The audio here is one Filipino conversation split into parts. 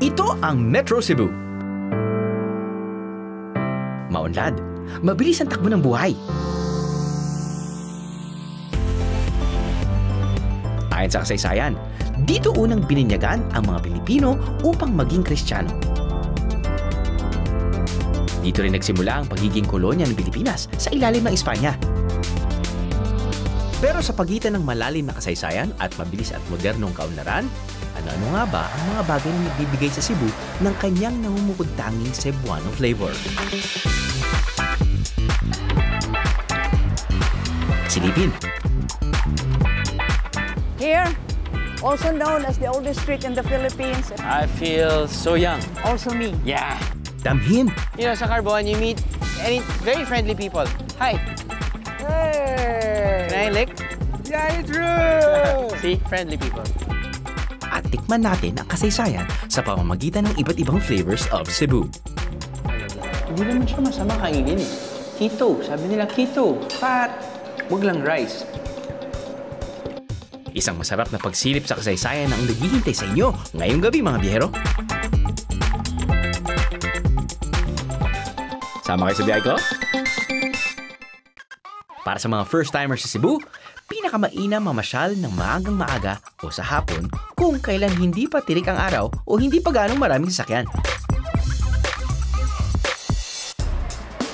Ito ang Metro Cebu. Maunlad, mabilis ang takbo ng buhay. Ayon sa kasaysayan, dito unang bininyagan ang mga Pilipino upang maging Kristiyano. Dito rin nagsimula ang pagiging kolonya ng Pilipinas sa ilalim ng Espanya. Pero sa pagitan ng malalim na kasaysayan at mabilis at modernong kaunlaran, ano-ano nga ba ang mga bagay na nagbibigay sa Cebu ng kanyang namumukod-tanging Cebuano flavor? Silipin. Here, also known as the oldest street in the Philippines. I feel so young. Also me. Yeah. Damhin. You know, sa Carbon, you meet very friendly people. Hi. Hey! Can I lick? Yeah, true! See? Friendly people. At tikman natin ang kasaysayan sa pamamagitan ng iba't ibang flavors of Cebu. Hindi naman siya masama kainin eh. Keto. Sabi nila keto. Fat. Huwag lang rice. Isang masarap na pagsilip sa kasaysayan ang naghihintay sa inyo ngayong gabi, mga biyahero. Sama kayo sa biyahe ko? Para sa mga first-timers sa Cebu, pinakamainam mamasyal ng maagang maaga o sa hapon kung kailan hindi pa tirik ang araw o hindi pa ganong maraming sasakyan.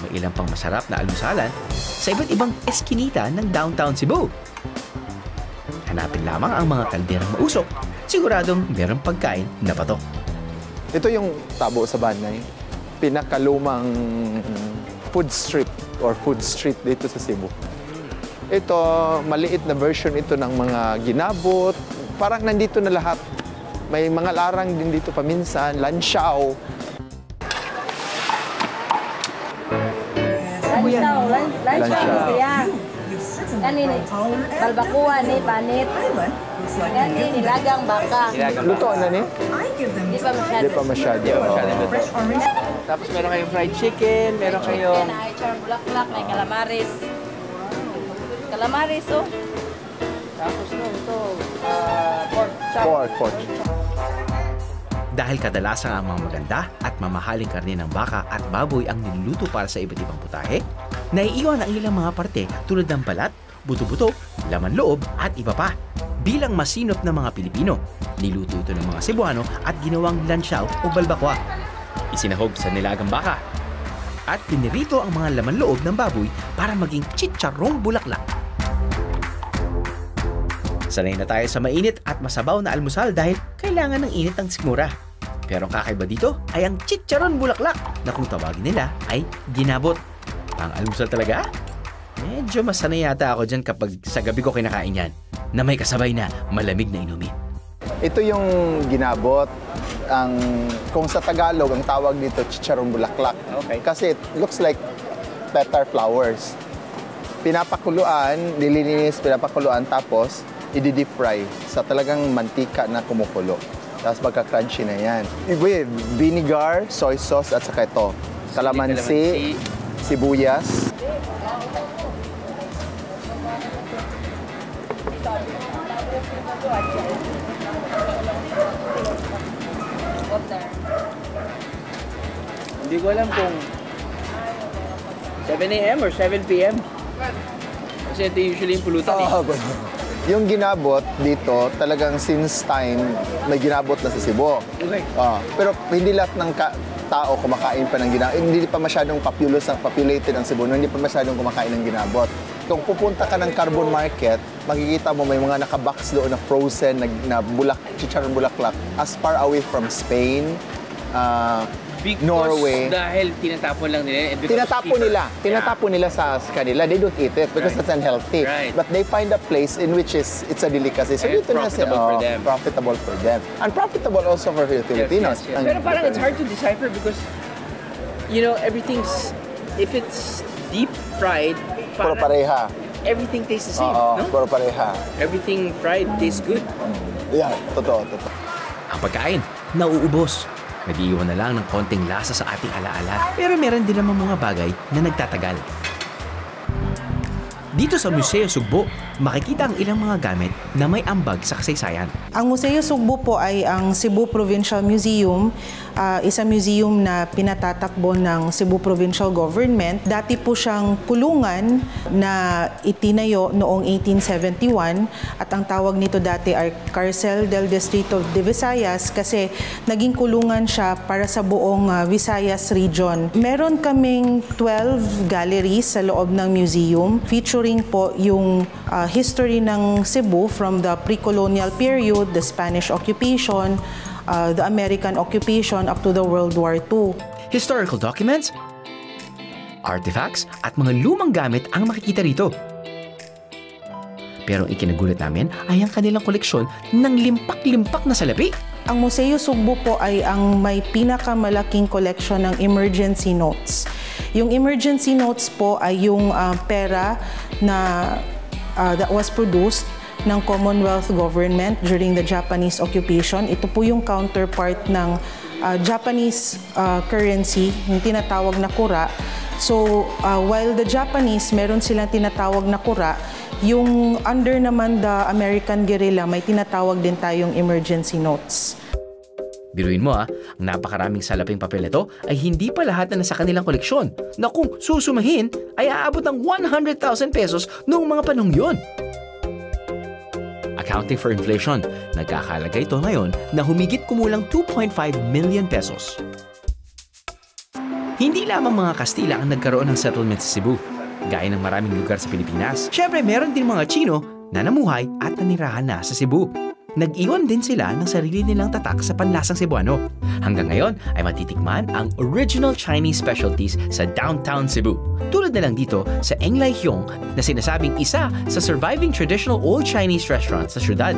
May ilang pang masarap na almusalan sa iba't ibang eskinita ng downtown Cebu. Hanapin lamang ang mga kalderang mausok. Siguradong merong pagkain na patok. Ito yung Tabo sa Banay. Pinakalumang food strip or food street dito sa Cebu. Ito, maliit na version ito ng mga ginabot. Parang nandito na lahat. May mga larang din dito paminsan, lansiaw. Lansiaw. Kanini, balbakuan ni panit. Kanini, nilagang baka. Luto na ni? Di pa masyado. Di pa masyado. Tapos meron kayong fried chicken, meron kayong... Ay, charm bulaklak, may calamares. Calamares, oh. Tapos no, ito, pork chop. Pork. Dahil kadalasan ang mga maganda at mamahaling karne ng baka at baboy ang niluluto para sa iba't ibang putahe, naiiwan ang ilang mga parte tulad ng balat, buto-buto, laman loob at iba pa. Bilang masinop na mga Pilipino, niluto ito ng mga Cebuano at ginawang lansiaw o balbakwa. Isinahog sa nilagang baka at pinirito ang mga laman loob ng baboy para maging chicharrong bulaklak. Sanay na tayo sa mainit at masabaw na almusal dahil kailangan ng init ang sikmura. Pero ang kakaiba dito ay ang chicharon bulaklak na kung tawagin nila ay ginabot. Ang almusal talaga? Medyo masanay yata ako dyan kapag sa gabi ko kinakain yan na may kasabay na malamig na inumin. Ito yung ginabot. Kung sa Tagalog, ang tawag dito chicharon bulaklak. Okay. Kasi it looks like petar flowers. Pinapakuluan, nililinis, pinapakuluan, tapos i-deep fry sa talagang mantika na kumukulo. Tapos magka-crunchy na yan. With vinegar, soy sauce, at saka ito. Kalamansi, sibuyas. Hindi ko alam kung 7 a.m. or 7 p.m. Kasi ito usually yung pulutan eh. Yung ginabot dito, talagang since time, may ginabot na sa Cebu. Okay. Pero hindi lahat ng tao kumakain pa ng ginabot. Hindi pa masyadong populated ang Cebu, hindi pa masyadong kumakain ng ginabot. Kung pupunta ka ng Carbon Market, makikita mo may mga nakabox doon na frozen, na chicharon bulaklak, as far away from Spain, Norway. Dahil tinatapon lang nila. Tinatapon nila sa kanila. They don't eat it because it's unhealthy. Right. But they find a place in which it's a delicacy. So dito na profitable for them. And profitable also for Filipinos. Yes. Pero parang it's hard to decipher because, you know, if it's deep fried, Puro pareha. Everything tastes the same, no? Puro pareha. Everything fried tastes good. Yeah, totoo. Ang pagkain, nauubos. Nag-iiwan na lang ng konting lasa sa ating alaala. Pero meron din naman mga bagay na nagtatagal. Dito sa Museo Sugbo, makikita ang ilang mga gamit na may ambag sa kasaysayan. Ang Museo Sugbo po ay ang Cebu Provincial Museum, isang museum na pinatatakbo ng Cebu Provincial Government. Dati po siyang kulungan na itinayo noong 1871 at ang tawag nito dati ay Carcel del Distrito de Visayas kasi naging kulungan siya para sa buong Visayas region. Meron kaming 12 galleries sa loob ng museum featuring po yung history ng Cebu from the pre-colonial period, the Spanish occupation, the American occupation up to the World War II. Historical documents, artifacts at mga lumang gamit ang makikita rito. Pero ang ikinagulat namin ay ang kanilang koleksyon ng limpak-limpak na salapi. Ang Museo Sugbo po ay ang may pinakamalaking collection ng emergency notes. Yung emergency notes po ay yung pera na that was produced ng Commonwealth government during the Japanese occupation. Ito po yung counterpart ng Japanese currency, yung tinatawag na kura. So, while the Japanese, meron silang tinatawag na kura, yung under naman the American guerrilla, may tinatawag din tayong emergency notes. Biruin mo ang napakaraming salaping papel nito ay hindi pa lahat na nasa kanilang koleksyon na kung susumahin ay aabot ng 100,000 pesos noong mga panahong yun. Accounting for inflation, nagkakalaga ito ngayon na humigit kumulang 2.5 million pesos. Hindi lamang mga Kastila ang nagkaroon ng settlement sa Cebu, gaya ng maraming lugar sa Pilipinas. Siyempre, meron din mga Chino na namuhay at nanirahan na sa Cebu. Nag-iwan din sila ng sarili nilang tatak sa panlasang Cebuano. Hanggang ngayon ay matitikman ang original Chinese specialties sa downtown Cebu. Tulad na lang dito sa Eng Lai Hyong na sinasabing isa sa surviving traditional old Chinese restaurants sa syudad.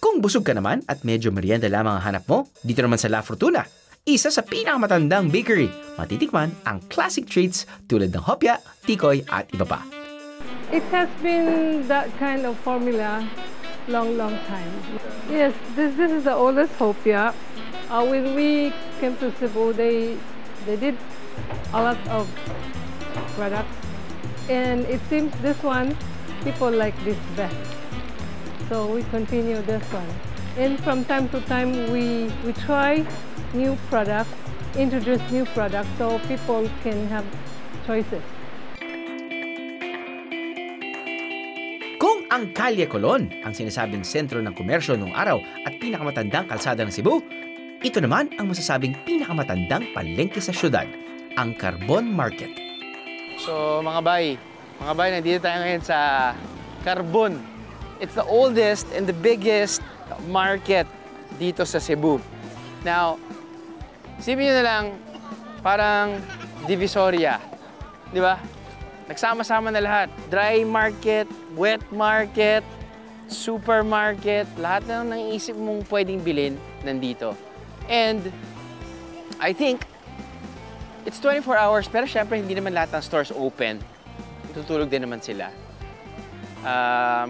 Kung busog ka naman at medyo merienda lamang ang hanap mo, dito naman sa La Fortuna, isa sa pinakamatandang bakery, matitikman ang classic treats tulad ng hopya, tikoy at iba pa. It has been that kind of formula long time. Yes, this is the oldest hopia. When we came to Cebu, they did a lot of products, and it seems this one people like this best. So we continue this one, and from time to time we try new products, introduce new products, so people can have choices. Kung ang Calle Colon ang sinasabing sentro ng komersyo noong araw at pinakamatandang kalsada ng Cebu, ito naman ang masasabing pinakamatandang palengke sa syudad, ang Carbon Market. So mga bay, nandito tayo ngayon sa Carbon. It's the oldest and the biggest market dito sa Cebu. Now, isipin nyo na lang, parang Divisoria, di ba? Nagsama-sama na lahat. Dry market, wet market, supermarket, lahat na ng isip mong pwedeng bilhin nandito. And I think it's 24 hours, pero syempre hindi naman lahat ng stores open. Tutulog din naman sila.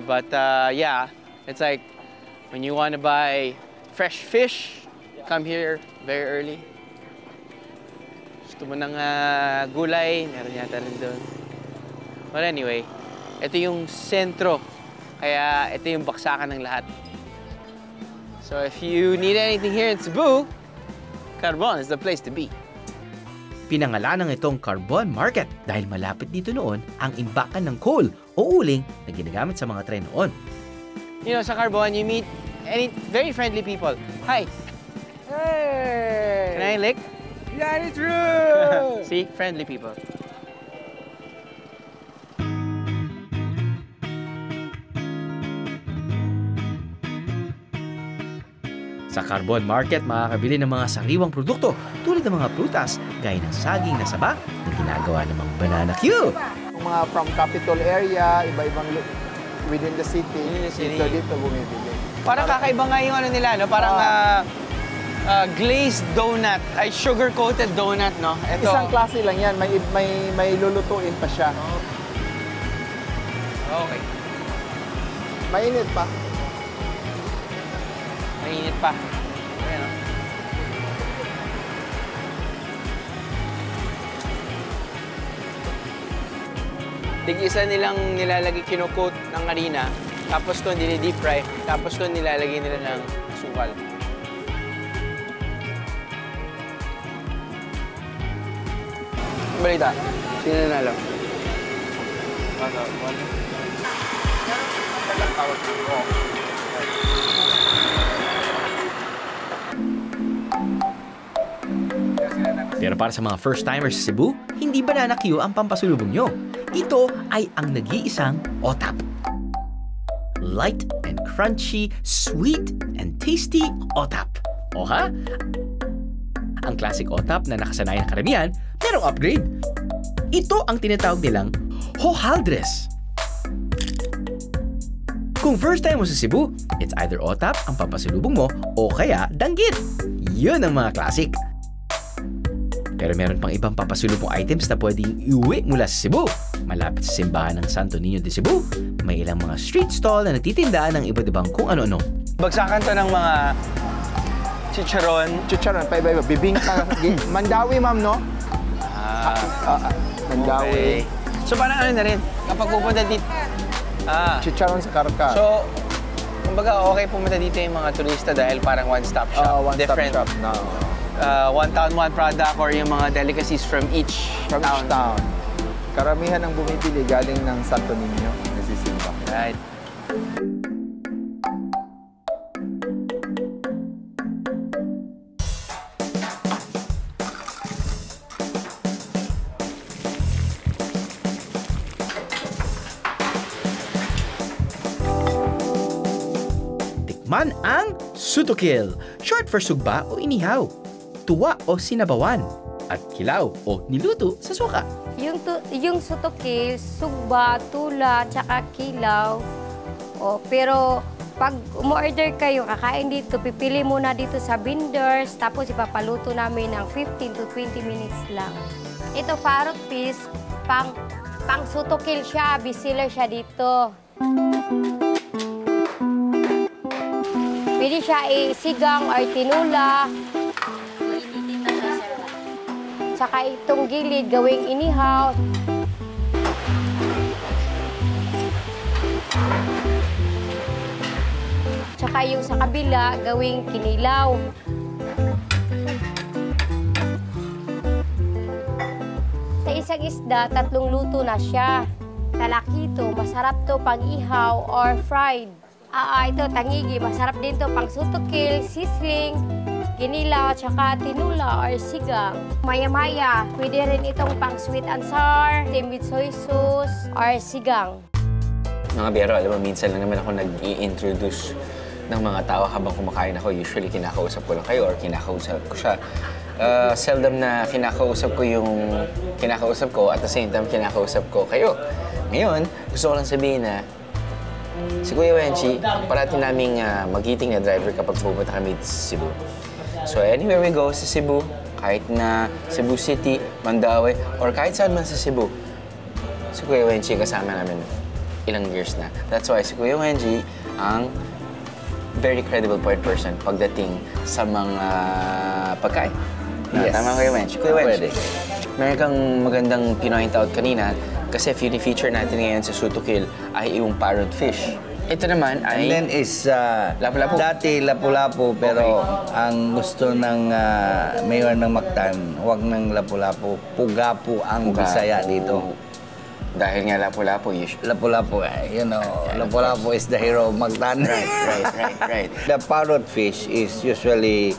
But yeah, it's like when you want to buy fresh fish, come here very early. Gusto mo ng gulay, meron yata rin doon. But anyway, ito yung sentro. Kaya ito yung baksakan ng lahat. So if you need anything here in Cebu, Carbon is the place to be. Pinangalanan itong Carbon Market dahil malapit dito noon ang imbakan ng coal o uling na ginagamit sa mga tren noon. You know, sa Carbon, you meet very friendly people. Hi! Hey! Can I lick? Yeah, it's true! See? Friendly people. Sa Carbon Market, makakabili ng mga sariwang produkto tulad ng mga prutas gaya ng saging na saba na ginagawa namang banana Q. Mga from capital area, iba-ibang within the city, dito bumibili. Parang kakaiba nga yung ano nila, no? Parang glazed donut, ay sugar-coated donut, no? Ito. Isang klase lang yan, may lulutuin pa siya. Okay. Mainit pa. Mainit pa. Ayan, no? Tig-isa nilang nilalagay, kinukot ng harina, tapos doon dini-deep fry, tapos doon nilalagay nila ng sukal. Balita, sino nanalo? Pero para sa mga first-timers sa Cebu, hindi banana Q ang pampasulubong nyo. Ito ay ang nag-iisang otap. Light and crunchy, sweet and tasty otap. O ha? Ang classic otap na nakasanay ng karamihan, merong upgrade. Ito ang tinatawag nilang hojaldres. Kung first time mo sa Cebu, it's either otap ang pampasulubong mo o kaya danggit. Yun ang mga classic. Pero meron pang ibang papasulubong items na pwedeng iuwi mula sa Cebu. Malapit sa simbahan ng Santo Niño de Cebu, may ilang mga street stall na nagtitinda ng iba't ibang kung ano-ano. Bagsakan to ng mga chicharon. Chicharon, pa iba. Bibingka. Mandawi, ma'am, no? Mandawi. Okay. So parang ano na rin, kapag pupunta dito... Chicharon sa karka. So, kumbaga okay pumunta dito yung mga turista dahil parang one-stop shop. One-stop shop na. One town, one product or yung mga delicacies from each town. Karamihan ng bumibili galing ng Santo Niño, nasisimba. Right. Tikman ang sutukil, short for sugba o inihaw, tuwa o sinabawan, at kilaw o niluto sa suka. Yung sutukil, sugba, tula, tsaka kilaw. Pero pag umorder kayo, kakain dito, pipili muna dito sa vendors, tapos ipapaluto namin ng 15 to 20 minutes lang. Ito, parrot fish, pang sutukil siya, bestseller siya dito. Pwede siya isigang or tinula. Saka itong gilid, gawing inihaw. Saka yung sa kabila, gawing kinilaw. Sa isang isda, 3 luto na siya. Talakito, masarap to pang ihaw or fried. Ito, tangigi, masarap din to pang sutukil, sisling, kinilaw, tsaka tinula or sigang. Maya-maya, pwede rin itong pang sweet and sour, team with soy sauce, or sigang. Mga biyero, alam mo, minsan lang naman ako nag-i-introduce ng mga tao habang kumakain ako. Usually, kinakausap ko lang kayo or kinakausap ko siya. Seldom na kinakausap ko yung kinakausap ko at the same time kinakausap ko kayo. Ngayon, gusto ko lang sabihin na si Kuya Wenchi, parati naming magiting na driver kapag pupunta kami sa Cebu. So anywhere we go sa Cebu, kahit na Cebu City, Mandaue, or kahit saan man sa Cebu, si Kuya Wenchi kasama namin ilang years na. That's why si Kuya Wenchi ang very credible point person pagdating sa mga pagkain. Yes. Tama Kuya Wenchi? Kuya Wenchi, meron kang magandang pinoint out kanina kasi feature natin ngayon sa Sutukil ay yung parrot fish. Ito naman ay... And then is, lapu-lapu. Dati lapu-lapu, pero ang gusto ng mayor ng Mactan, huwag ng lapu-lapu, pugapu ang Bisaya dito. Dahil nga lapu-lapu, Lapu-lapu, you know, lapu-lapu is the hero of Mactan. Right. The parrot fish is usually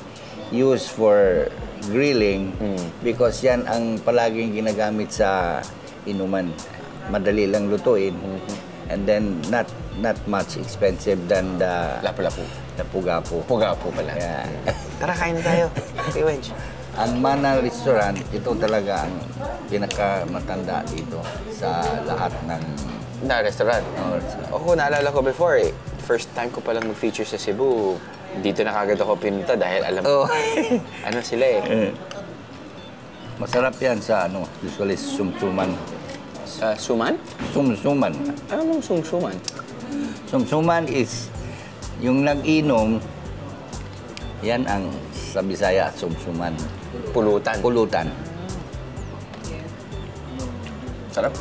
used for grilling because yan ang palaging ginagamit sa inuman. Madali lang lutuin. And then not much expensive than the lapu-lapu. The pugapu. Pugapu pala. Yeah. Tara, kain na tayo. Okay, Wench. Ang Mana Restaurant, ito talaga ang pinakamatanda dito sa lahat ng restaurant. Ako, naalala ko before eh. First time ko palang mag-feature sa Cebu. Dito na kagad ako pinunta dahil alam ko. Ano sila eh. Masarap yan sa usually sumsuman. Sa suman? Sumsuman. Anong sumsuman? Sumsuman is yung nag-inom, yan ang sa Bisaya, sumsuman. Pulutan. Pulutan. Sarap.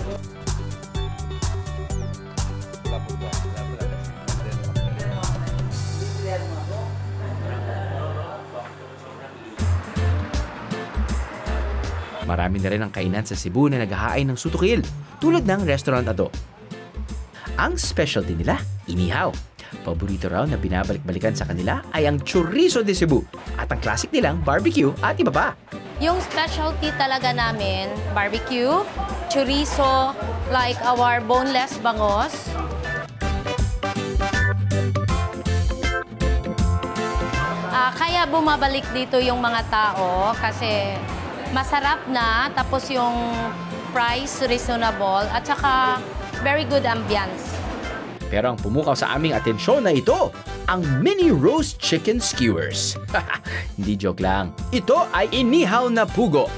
Marami na rin ang kainan sa Cebu na naghahain ng sutukil, tulad ng Restaurant Ado. Ang specialty nila, inihaw. Paborito raw na binabalik-balikan sa kanila ay ang chorizo de Cebu at ang classic nilang barbecue at iba pa. Yung specialty talaga namin, barbecue, chorizo, like our boneless bangos. Kaya bumabalik dito yung mga tao kasi masarap na, tapos yung price reasonable, at saka very good ambience. Pero ang pumukaw sa aming atensyon na ito, ang mini roast chicken skewers. Hindi joke lang. Ito ay inihaw na pugo.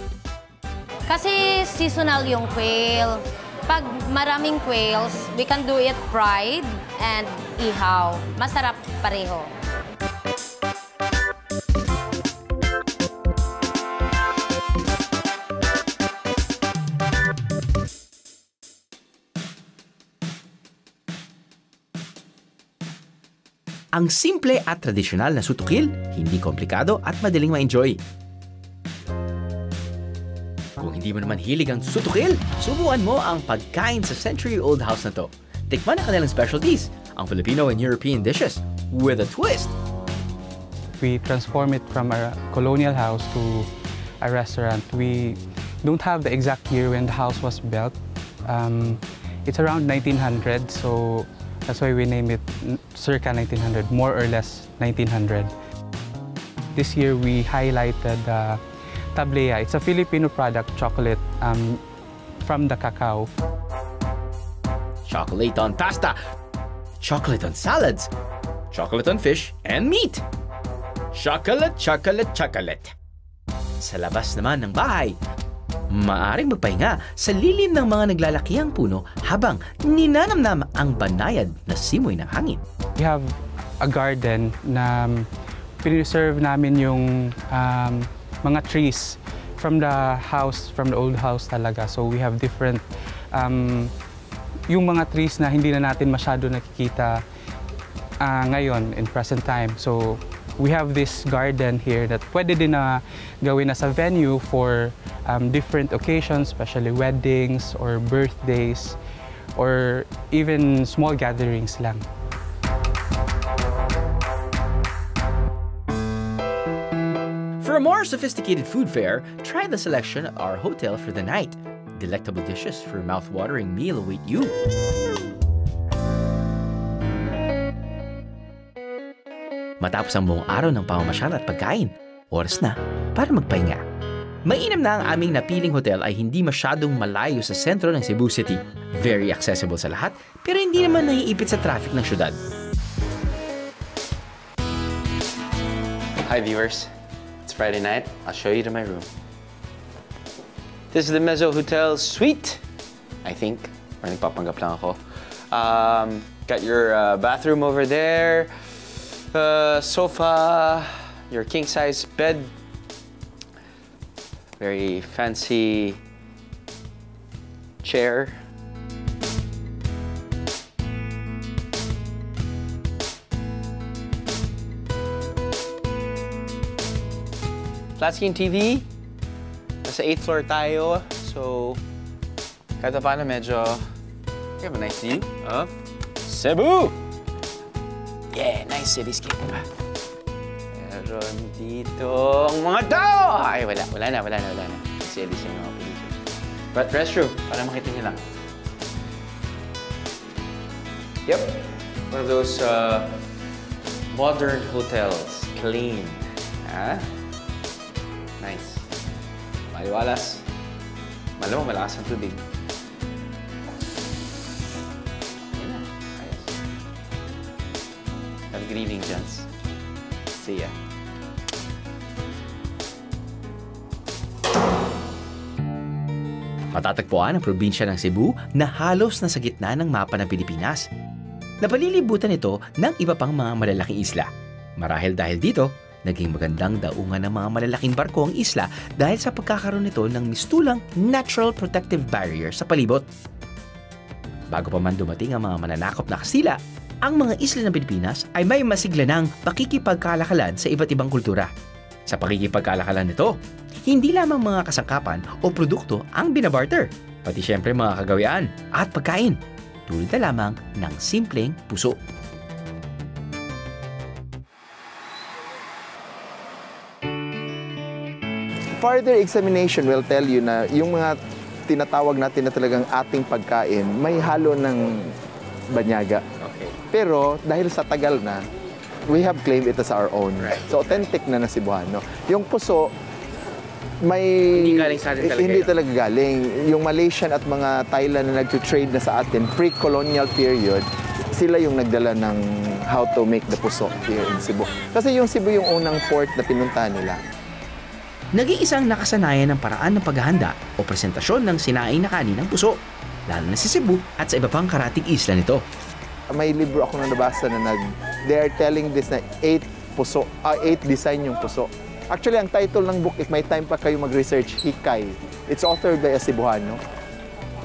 Kasi seasonal yung quail. Pag maraming quails, we can do it fried and ihaw. Masarap pareho. Ang simple at tradisyonal na sutukil, hindi komplikado at madaling ma-enjoy. Kung hindi mo naman hilig ang sutukil, subukan mo ang pagkain sa century-old house na to. Tikman ang kanilang specialties, ang Filipino and European dishes, with a twist. We transform it from a colonial house to a restaurant. We don't have the exact year when the house was built. It's around 1900, so that's why we name it circa 1900, more or less 1900. This year we highlighted tablea. It's a Filipino product, chocolate from the cacao. Chocolate on pasta, chocolate on salads, chocolate on fish and meat. Chocolate, chocolate, chocolate. Sa labas naman ng bahay, maaring magpahinga sa lilim ng mga naglalakihang puno habang ninanamnam ang banayad na simoy ng hangin. We have a garden na preserve namin yung mga trees from the house, from the old house talaga. So we have different, yung mga trees na hindi na natin masyado nakikita ngayon in present time. So we have this garden here that pwede din na gawin as a venue for different occasions, especially weddings or birthdays or even small gatherings lang. For a more sophisticated food fare, try the selection at our hotel for the night. Delectable dishes for mouth-watering meal await you. Matapos ang buong araw ng pamamasyal at pagkain, oras na para magpahinga. Mainam na ang aming napiling hotel ay hindi masyadong malayo sa sentro ng Cebu City. Very accessible sa lahat, pero hindi naman naiipit sa traffic ng syudad. Hi viewers, it's Friday night. I'll show you to my room. This is the Mezzo Hotel Suite, I think. Or nagpapanggap lang ako. Got your bathroom over there. Sofa, your king-size bed, very fancy chair. Flat screen TV. Nasa 8th floor tayo, so kahit pa paano medyo we have a nice view of Cebu. Yeah, nice cityscape. Meron dito ang mga tao! Ay, wala na. Kasi alis yung mga producer. But restroom, para makita niyo lang. Yep, one of those modern hotels. Clean. Nice. Maliwalas. Malamang malakas ang tubig. Good evening, gents. See ya. Matatagpuan ang probinsya ng Cebu na halos nasa gitna ng mapa ng Pilipinas. Napalilibutan ito ng iba pang mga malalaking isla. Marahil dahil dito, naging magandang daungan ng mga malalaking barko ang isla dahil sa pagkakaroon nito ng mistulang natural protective barrier sa palibot. Bago pa man dumating ang mga mananakop na Kastila, ang mga isla ng Pilipinas ay may masigla ng pakikipagkalakalan sa iba't ibang kultura. Sa pakikipagkalakalan nito, Hindi lamang mga kasangkapan o produkto ang binabarter, pati syempre mga kagawian at pagkain, tulad na lamang ng simpleng puso. Further examination will tell you na yung mga tinatawag natin na talagang ating pagkain, may halo ng banyaga. Okay. Pero dahil sa tagal na, we have claimed it as our own. Right. So authentic na Cebuano. Yung puso, may... Hindi galing sa atin talaga Hindi yun. talaga galing. Yung Malaysian at mga Thailand na nag-trade na sa atin, pre-colonial period, sila yung nagdala ng how to make the puso here in Cebu. Kasi yung Cebu yung unang port na pinuntahan nila. Nag-iisang nakasanayan ng paraan ng paghahanda o presentasyon ng sinaing na kanin ng puso, lalo na sa Cebu at sa iba pang karatig isla nito. May libro ako na nabasa na they are telling this na 8 design yung puso. Actually, ang title ng book, if may time pa kayo mag-research, Hikay. It's authored by a Cebuano.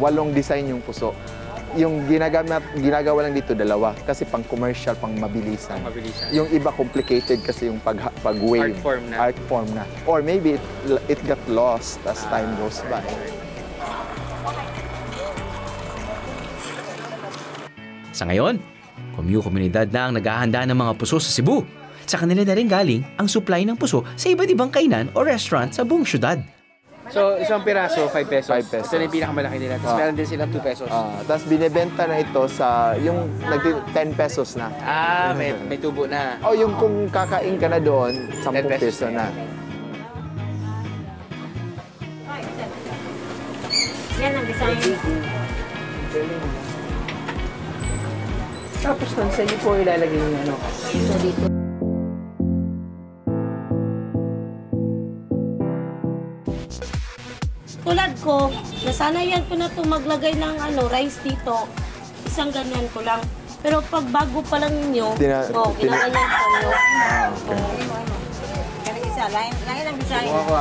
8 design yung puso. Yung ginagawa lang dito, 2. Kasi pang commercial, pang mabilisan. Yung iba complicated kasi yung pag-wave. Art form na. Or maybe it got lost as time goes by. Sa ngayon, komunidad na ang naghahanda ng mga puso sa Cebu. Sa kanila na rin galing ang supply ng puso sa iba't ibang kainan o restaurant sa buong syudad. So, isang piraso, 5 pesos. 5 pesos. Ito na yung pinakamalaki nila. Tapos meron din silang 2 pesos. Tapos binibenta na ito sa yung 10 pesos na. May tubo na. O yung kung kakain ka na doon, 10 peso na. Yan ang design. Tapos sa inyo po ilalagay yung ano. Ito dito. Tulad ko, nasanayan ko na itong maglagay ng rice dito. Isang ganyan ko lang. Pero pag bago pa lang ninyo, ginaganyan ko nyo. Ganang isa, lain ang design. Buka ko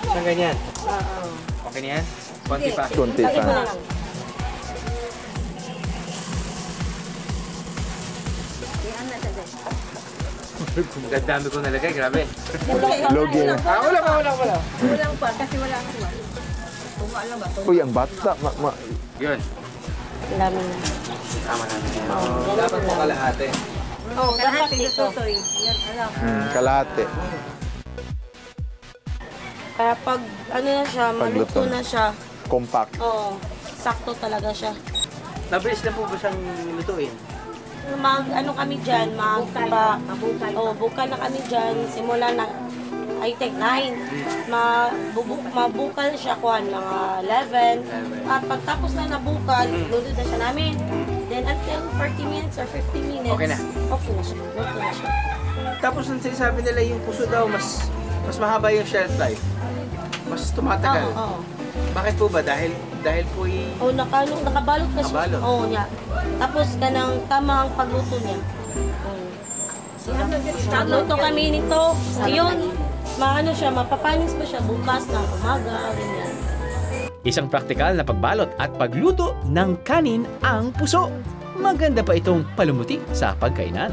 Isang ganyan. Okay na yan? Konti pa. Konti Lagay mo na pa. lang. Gandami ko nalagay, grabe. Logi na. Wala. Kulang pa, kasi wala ka ba? Tunga lang ba? Uy, ang bata. Yun. Dami na. Tama na. Dapat mo kalahati. Oo, dapat dapat dito. dito. Yan, alam. Kalahati. Kaya pag na siya, maluto na siya. Compact. Oo, sakto talaga siya. Nabilis na po ba siyang lutuin? Kami dyan, bukal na kami dyan, simula na, I think 9. Mabukal siya kuhan, mga 11. At pagtapos na nabukal, luto na siya namin. Then until 40 minutes or 50 minutes, Okay na. Okay na siya, luto na siya. Tapos nung sinasabi nila yung puso daw, mas mahaba yung shelf life. Mas tumatagal. Oo. Bakit po ba? Dahil po Nakabalot na siya. Nakabalot? Oo, niya. Tapos kanang tama ang pagluto niya. Nagluto kami nito. Ayun, siya, mapapanis pa siya bukas ng umaga, ganyan. Isang praktikal na pagbalot at pagluto ng kanin ang puso. Maganda pa itong palumuti sa pagkainan.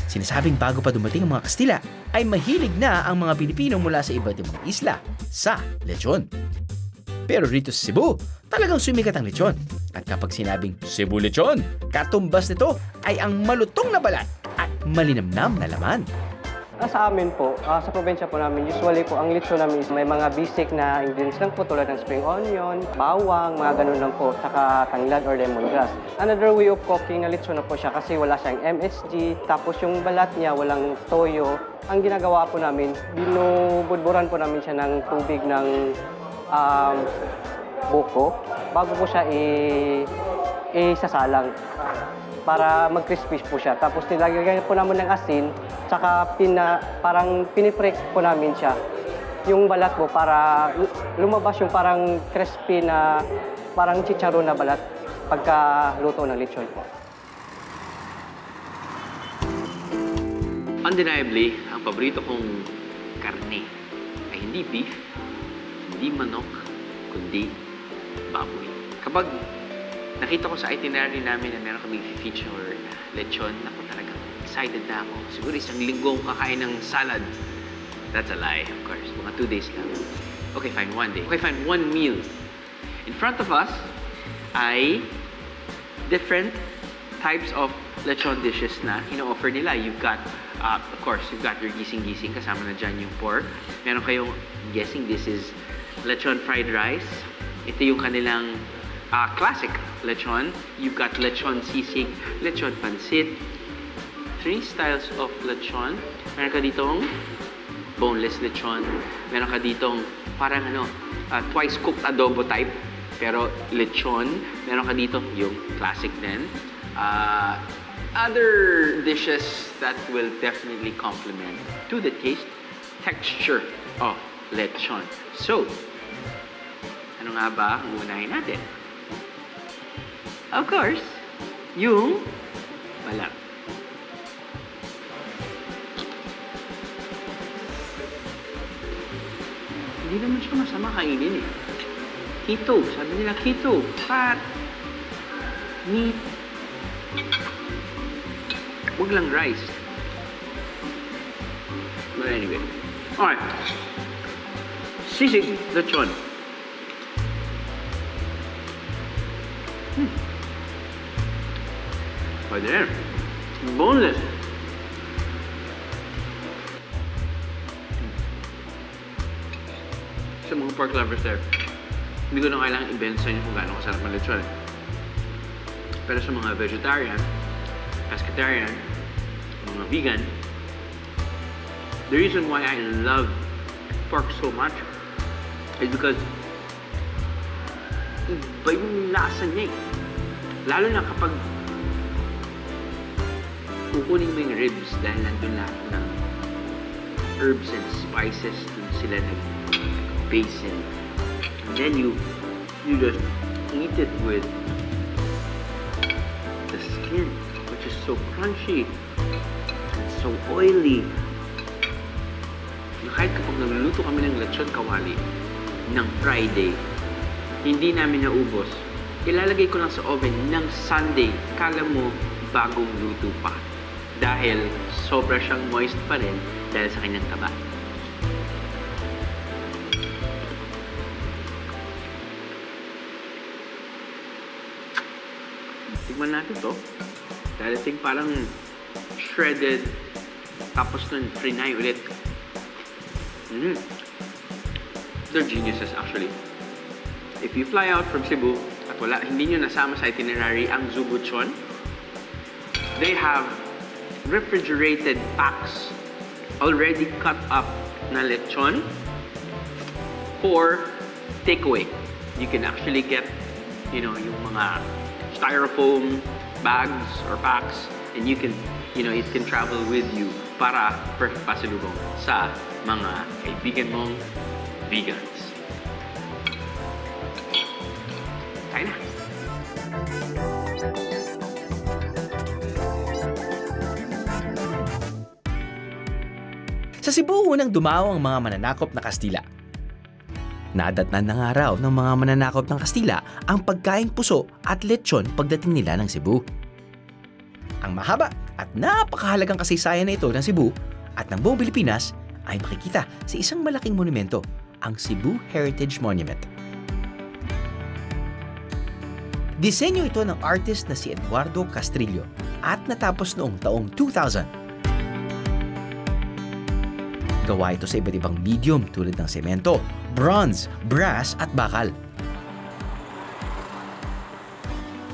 Sinasabing bago pa dumating ang mga Kastila, ay mahilig na ang mga Pilipino mula sa iba't ibang isla sa lechon. Pero rito sa Cebu, talagang sumikat ang lechon. At kapag sinabing Cebu lechon, katumbas nito ay ang malutong na balat at malinamnam na laman. Sa amin po, sa probinsya po namin, usually po ang lechon namin is may mga basic na ingredients lang po tulad ng spring onion, bawang, mga ganun lang po, saka tanglad or lemongrass. Another way of cooking na lechon na po siya kasi wala siyang MSG, tapos yung balat niya walang toyo. Ang ginagawa po namin, binubudburan po namin siya ng tubig ng buko bago po siya isasalang para mag-crispy po siya. Tapos nilagyan po namin ng asin, tsaka parang piniprek po namin siya. Yung balat po para lumabas yung parang crispy na parang chicharon na balat pagka-luto ng lechon po. Undeniably, ang paborito kong karne ay hindi beef, hindi manok, kundi baboy. Kapag nakita ko sa itinerary namin na meron kaming feature na lechon, ako talagang excited na ako. Siguro isang linggo akong kakain ng salad. That's a lie, of course. Mga 2 days lang. Okay, fine, 1 day. Okay, fine, 1 meal. In front of us ay different types of lechon dishes na ino-offer nila. You've got, of course, you've got your gising-gising, kasama na dyan yung pork. Meron kayong, guessing this is lechon fried rice. Ito yung kanilang classic lechon. You've got lechon sisig, lechon pansit. 3 styles of lechon. Meron ka ditong boneless lechon. Meron ka ditong parang twice cooked adobo type, pero lechon. Meron ka dito yung classic din. Other dishes that will definitely complement to the taste, texture of lechon. So, ano nga ba ang unahin natin? Of course, yung balat. Hindi naman siya masama kainin eh. Keto. Sabi nila keto. Fat. Meat. Huwag lang rice. But anyway. Alright. Sisig lechon. Pwede rin. Boneless. Sa mga pork lovers there, hindi ko na kailangan i-bend sa inyo kung gaano kasarap ang lechon. Pero sa mga vegetarian, pescatarian, mga vegan, the reason why I love pork so much is because iba yung lasa niya eh. Lalo na kapag kukunin mo yung ribs dahil nandun lahat ng herbs and spices dun sila nag-base in. And then you just eat it with the skin, which is so crunchy and so oily. Kahit kapag nagluluto kami ng lechon kawali ng Friday, hindi namin naubos. Ilalagay ko lang sa oven ng Sunday, kala mo bagong luto pa. Dahil sobra siyang moist pa rin dahil sa kanyang taba. Tignan natin to. Dahil ito parang shredded, tapos nun frinay ulit. They're geniuses actually. If you fly out from Cebu at hindi nyo nasama sa itinerary ang Zubuchon, they have refrigerated packs already cut up na lechon for takeaway. You can actually get, yung mga styrofoam bags or packs, and you can, it can travel with you para perfect pasalubong sa mga kaibigan mong vegans. Kain na! Sa Cebu, unang dumaong ang mga mananakop na Kastila. Nadatnan na nga raw ng mga mananakop ng Kastila ang pagkaing puso at lechon pagdating nila ng Cebu. Ang mahaba at napakahalagang kasaysayan na ito ng Cebu at ng buong Pilipinas ay makikita sa isang malaking monumento, ang Cebu Heritage Monument. Disenyo ito ng artist na si Eduardo Castrillo at natapos noong taong 2000. Gawa ito sa iba't ibang medium tulad ng semento, bronze, brass at bakal.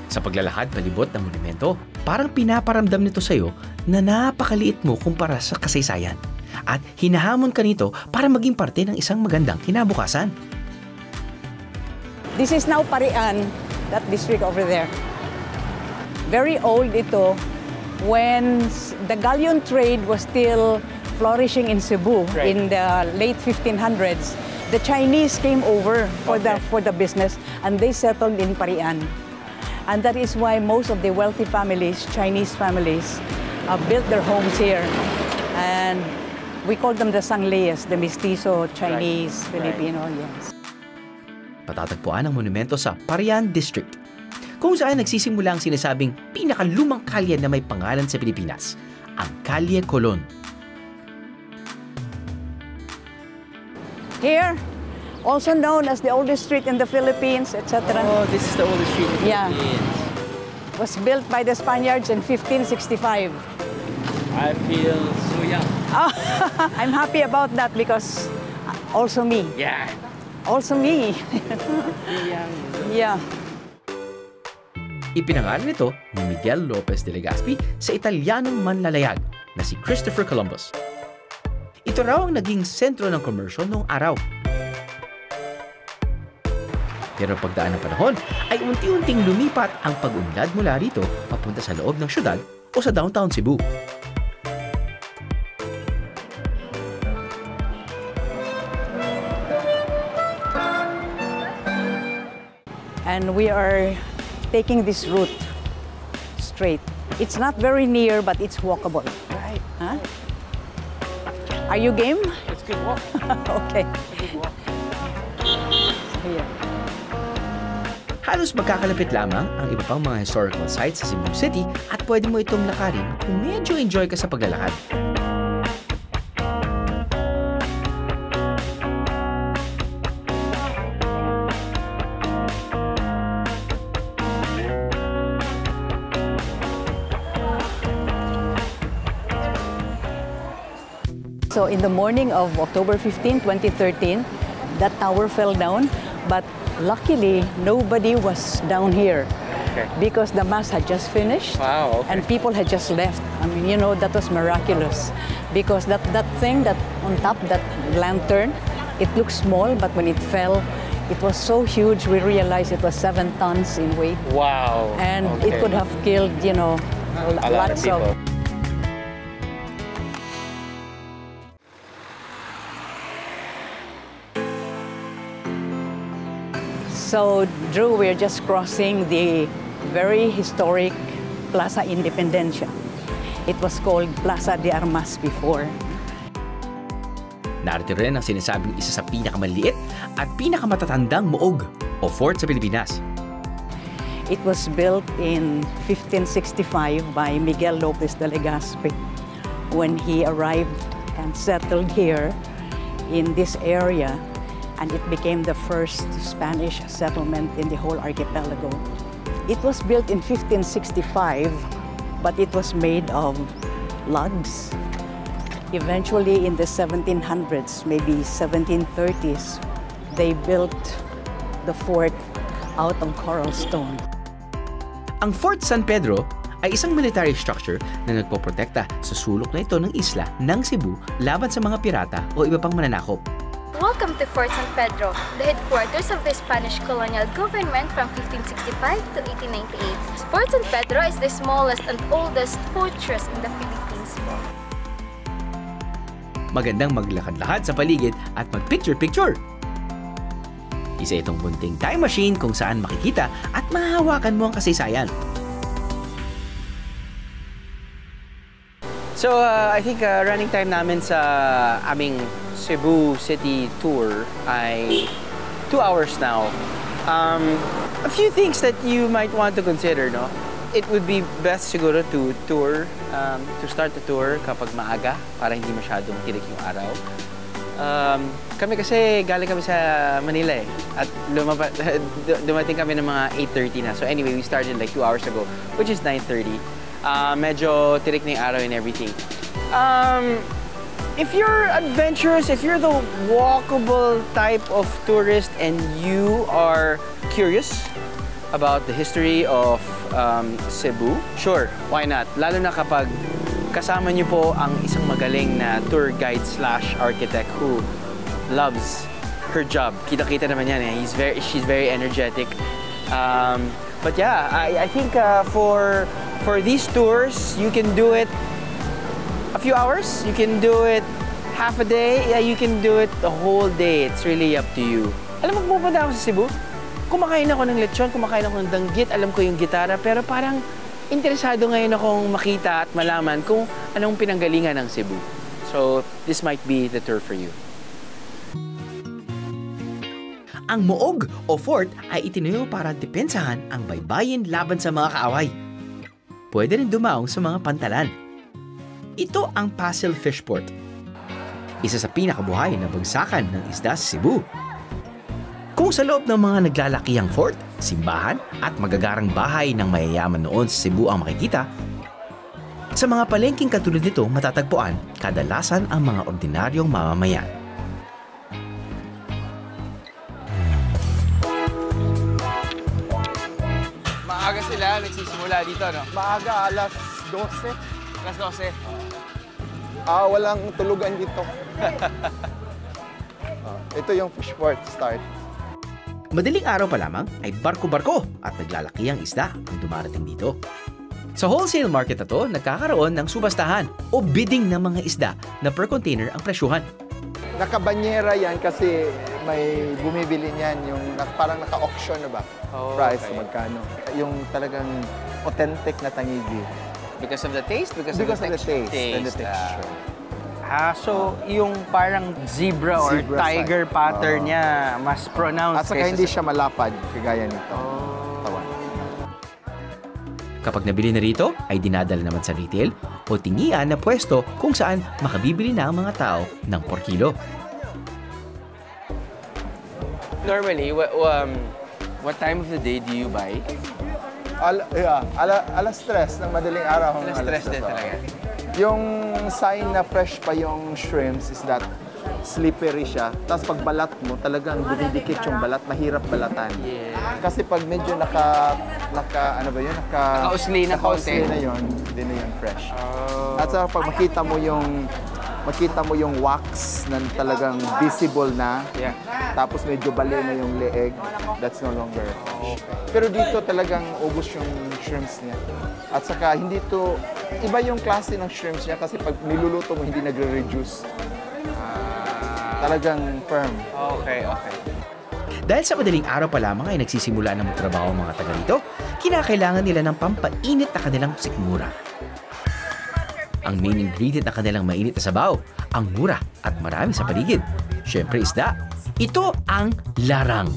Sa paglalakad palibot ng monumento, parang pinaparamdam nito sa iyo na napakaliit mo kumpara sa kasaysayan at hinahamon ka nito para maging parte ng isang magandang kinabukasan. This is now Parian, that district over there. Very old ito when the galleon trade was still flourishing in Cebu in the late 1500s. The Chinese came over for the business and they settled in Parian. And that is why most of the wealthy families, Chinese families, built their homes here. And we call them the Sangleyes, the mestizo Chinese, Filipino, yes. Patatagpuan ang monumento sa Parian District, kung saan nagsisimula ang sinasabing pinakalumang kalye na may pangalan sa Pilipinas, ang Calle Colon. Here, also known as the oldest street in the Philippines, etc. Oh, this is the oldest street in the Philippines. Was built by the Spaniards in 1565. I feel so young. I'm happy about that because also me. Yeah. Also me. Yeah. Ipinangalan ito ni Miguel Lopez de Legazpi sa Italianong manlalayag na si Christopher Columbus. Ito raw ang naging sentro ng komersyo noong araw. Pero pagdaan ng panahon ay unti-unting lumipat ang pag-unlad mula rito papunta sa loob ng syudad o sa downtown Cebu. And we are taking this route straight. It's not very near, but it's walkable. Right. Huh? Are you game? It's a good walk. Okay. Good walk. Here. Halos magkakalapit lamang ang iba pang mga historical sites sa Cebu City at pwede mo itong lakarin kung medyo enjoy ka sa paglalakad. So in the morning of October 15, 2013, that tower fell down, but luckily nobody was down here because the mass had just finished. Wow, okay. And people had just left. I mean, you know, that was miraculous because that thing that on top, that lantern, it looked small, but when it fell, it was so huge, we realized it was 7 tons in weight. Wow. And it could have killed, you know, a lot of people. So, Drew, we're just crossing the very historic Plaza Independencia. It was called Plaza de Armas before. Narito rin ang sinasabing isa sa pinakamaliit at pinakamatatandang muog o fort sa Pilipinas. It was built in 1565 by Miguel Lopez de Legazpi when he arrived and settled here in this area, and it became the first Spanish settlement in the whole archipelago. It was built in 1565, but it was made of logs. Eventually, in the 1700s, maybe 1730s, they built the fort out of coral stone. Ang Fort San Pedro ay isang military structure na nagpoprotekta sa sulok na ito ng isla ng Cebu laban sa mga pirata o iba pang mananakop. Welcome to Fort San Pedro, the headquarters of the Spanish colonial government from 1565 to 1898. Fort San Pedro is the smallest and oldest fortress in the Philippines. Magandang maglakad-lakad sa paligid at mag-picture-picture. Isa itong bunting time machine kung saan makikita at mahahawakan mo ang kasaysayan. So, I think running time namin sa aming Cebu City tour ay 2 hours now. A few things that you might want to consider, no? It would be best siguro to start the tour kapag maaga para hindi masyadong tirik yung araw. Kami kasi galing kami sa Manila eh. At dumating kami ng mga 8:30 na. So anyway, we started like 2 hours ago, which is 9:30. Medyo tirik na yung araw and everything. If you're adventurous, if you're the walkable type of tourist and you are curious about the history of Cebu, sure, why not? Lalo na kapag kasama niyo po ang isang magaling na tour guide / architect who loves her job. Kita-kita naman yan eh. She's very energetic. But yeah, I think for these tours, you can do it a few hours. You can do it half a day. Yeah, you can do it the whole day. It's really up to you. Alam mo, pupunta ako sa Cebu. Kumakain ako ng lechon, kumakain ako ng danggit, alam ko yung gitara, pero parang interesado ngayon akong makita at malaman kung anong pinanggalingan ng Cebu. So, this might be the tour for you. Ang muog o fort ay itinayo para depensahan ang baybayin laban sa mga kaaway. Pwede rin dumaong sa mga pantalan. Ito ang Pasil Fishport. Isa sa pinakabuhay na bagsakan ng isda sa Cebu. Kung sa loob ng mga naglalakihang fort, simbahan at magagarang bahay ng mayayaman noon sa Cebu ang makikita, sa mga palengking katulad nito matatagpuan kadalasan ang mga ordinaryong mamamayan. Maaga sila nagsisimula dito, no? Maaga, alas 12. Alas 12. Walang tulugan dito. Ito yung Fishport start. Madaling araw pa lamang ay barko-barko at naglalakihang isda ang dumarating dito. Sa wholesale market na to, nagkakaroon ng subastahan o bidding ng mga isda na per container ang presyuhan. Nakabanyera yan kasi may bumibili niyan, yung parang naka-auction na ba? Price, okay. magkano. Yung talagang authentic na tangigi. Because of the taste? Because of the taste and the texture. So yung parang zebra or tiger pattern niya mas pronounced. At saka hindi siya malapad, kagaya nito. Tawan. Kapag nabili na rito, ay dinadala naman sa retail o tingian na pwesto kung saan makabibili na ang mga tao ng per kilo. Normally, what time of the day do you buy? Alas 3 ng madaling araw. Alas 3 din talaga. Yung sign na fresh pa yung shrimps is that slippery siya. Tapos pag balat mo, talagang dumidikit yung balat, mahirap balatan. Yeah. Kasi pag medyo naka-usli na yun, hindi na yun fresh. At saka pag makita mo yung wax na talagang visible na, tapos medyo bali na yung leeg, that's no longer fresh. Pero dito talagang ubos yung shrimps niya. At saka hindi to, iba yung klase ng shrimps niya kasi pag niluluto mo hindi nagre-reduce. Talagang firm. Okay. Dahil sa madaling araw pa lamang ay nagsisimula na magtrabaho ang mga taga rito, kinakailangan nila ng pampainit na kanilang sikmura. Ang main ingredient ng kanilang mainit na sabaw, ang mura at marami sa paligid. Siyempre isda, ito ang larang.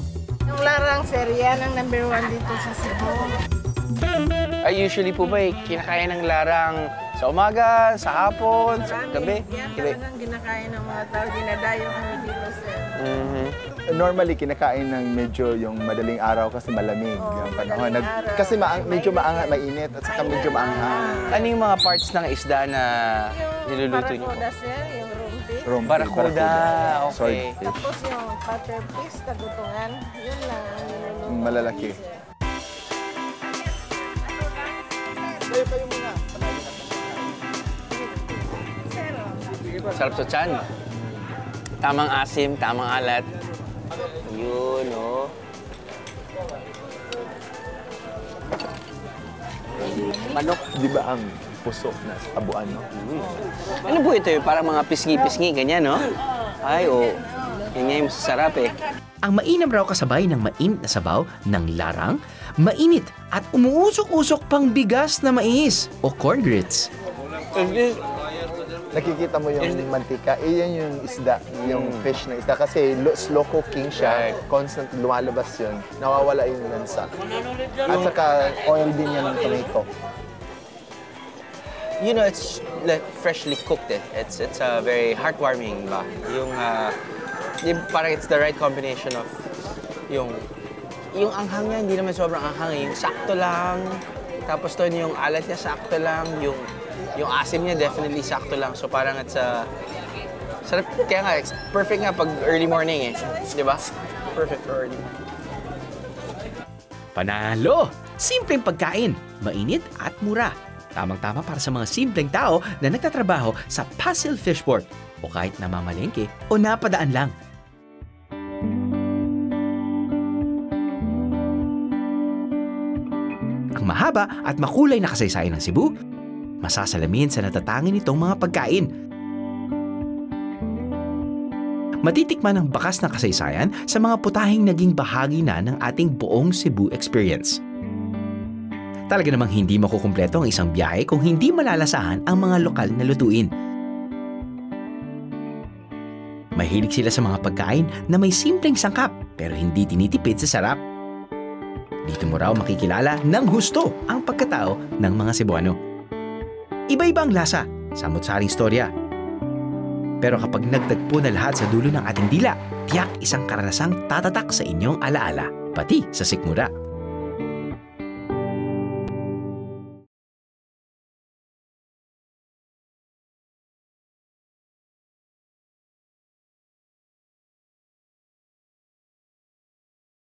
Yung larang, sir, yan ang number 1 dito sa Cebu. Usually po ba kinakain ng larang sa umaga, sa hapon, sa gabi? Yan talagang kinakain ng mga tao. Dinadayo kami dito, sir. Normally, kinakain ng medyo yung madaling araw kasi malamig yung panahon. Kasi medyo mainit at saka medyo maanghang. Ano yung mga parts ng isda na niluluto niyo? Barakuda, sir. Yung rumpi. Barakuda, okay. Tapos yung cuttlefish, tagutungan. Yun lang ang niluluto. Malalaki. Sarap sa tiyan. Tamang asim, tamang alat. Yun, oh. Manok, di ba ang puso na abuan, no? Ano po ito? Parang mga pisngi-pisngi, ganyan, no? Ay, oh. Yan nga yung masasarap, eh. Ang mainam raw kasabay ng mainit na sabaw ng larang, mainit at umuusok-usok pang bigas na mais o corn grits. Nakikita mo yung mantika, yan yung isda, yung fish na isda. Kasi slow cooking siya, constant lumalabas yun, nawawala yung lansa. At saka oil din yan ng tomato. You know, it's like freshly cooked, eh. It's very heartwarming ba? Yung parang it's the right combination of yung anghang niya, hindi naman sobrang anghang, yung sakto lang. Tapos doon yung alat niya sakto lang, yung asim niya definitely sakto lang. So parang it's sarap. Kaya nga, it's perfect nga pag early morning, eh. Di ba? Perfect for early. Panalo! Simpleng pagkain, mainit at mura. Tamang-tama para sa mga simpleng tao na nagtatrabaho sa Pasil Fishport o kahit namamalengke o napadaan lang. Ang mahaba at makulay na kasaysayan ng Cebu, masasalamin sa natatangin nitong mga pagkain. Matitikman ang bakas ng kasaysayan sa mga putahing naging bahagi na ng ating buong Cebu experience. Talaga namang hindi makukumpleto ang isang biyahe kung hindi malalasahan ang mga lokal na lutuin. Mahilig sila sa mga pagkain na may simpleng sangkap pero hindi tinitipid sa sarap. Dito mo raw makikilala ng husto ang pagkatao ng mga Cebuano. Iba-iba ang lasa, samot-saring storya. Pero kapag nagtagpo na lahat sa dulo ng ating dila, tiyak isang karanasang tatatak sa inyong alaala, pati sa sikmura.